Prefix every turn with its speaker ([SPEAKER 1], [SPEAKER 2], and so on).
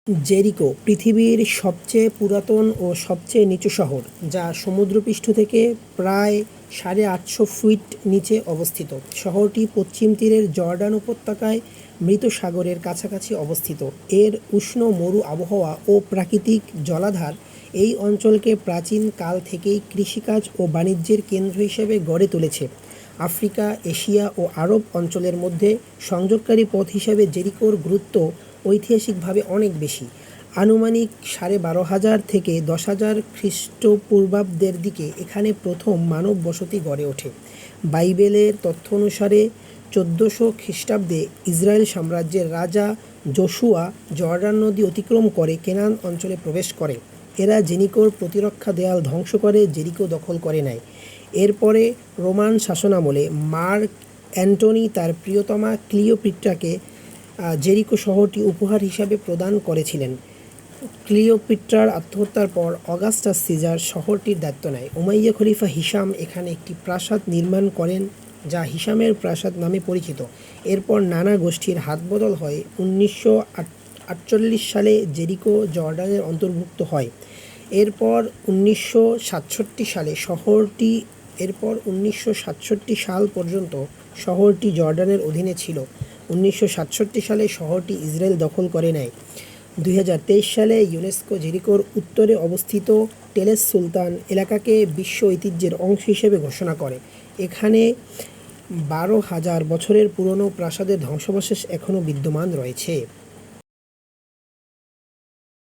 [SPEAKER 1] Jericho পৃথিবীর সবচেয়ে পুরাতন ও সবচেয়ে নিচু শহর, যা সমুদ্রপৃষ্ঠ থেকে প্রায় 850 ফিট নিচে অবস্থিত। শহরটি পশ্চিম তীরের জর্ডান উপত্যকায় মৃত সাগরের কাছাকাছি অবস্থিত। এর উষ্ণ মরু আবহাওয়া ও প্রাকৃতিক জলাধার এই অঞ্চলকে প্রাচীন কাল থেকেই কৃষিকাজ ও বাণিজ্যের কেন্দ্র হিসেবে গড়ে তুলেছে। আফ্রিকা, এশিয়া ও আরব অঞ্চলের মধ্যে সংযোগকারী পথ হিসেবে জেরিকোর গুরুত্ব ঐতিহাসিকভাবে অনেক বেশি। আনুমানিক 12,500 থেকে 10,000 খ্রিস্টপূর্বাব্দের দিকে এখানে প্রথম মানব বসতি গড়ে ওঠে। বাইবেলের তথ্য অনুসারে 1400 খ্রিস্টাব্দে ইসরায়েল সাম্রাজ্যের রাজা যোশুয়া জর্ডান নদী অতিক্রম করে কেনান অঞ্চলে প্রবেশ করে। এরা জেরিকোর প্রতিরক্ষা দেয়াল ধ্বংস করে জেরিকো দখল করে নেয়। এরপরে রোমান শাসনামলে মার্ক অ্যান্টনি তার প্রিয়তমা ক্লিওপিট্রাকে জেরিকো শহরটি উপহার হিসাবে প্রদান করেছিলেন। ক্লিওপিট্রার আত্মহত্যার পর অগাস্টাস সিজার শহরটির দায়িত্ব নেয়। উমাইয়া খলিফা হিশাম এখানে একটি প্রাসাদ নির্মাণ করেন, যা হিশামের প্রাসাদ নামে পরিচিত। এরপর নানা গোষ্ঠীর হাতবদল হয়। 1948 সালে জেরিকো জর্ডানের অন্তর্ভুক্ত হয়। এরপর 1967 সাল পর্যন্ত শহরটি জর্ডানের অধীনে ছিল। 1967 সালে শহরটি ইসরায়েল দখল করে নেয়। 2023 সালে ইউনেস্কো জেরিকোর উত্তরে অবস্থিত টেলেস সুলতান এলাকাকে বিশ্ব ঐতিহ্যের অংশ হিসেবে ঘোষণা করে। এখানে 12,000 বছরের পুরনো প্রাসাদের ধ্বংসাবশেষ এখনও বিদ্যমান রয়েছে।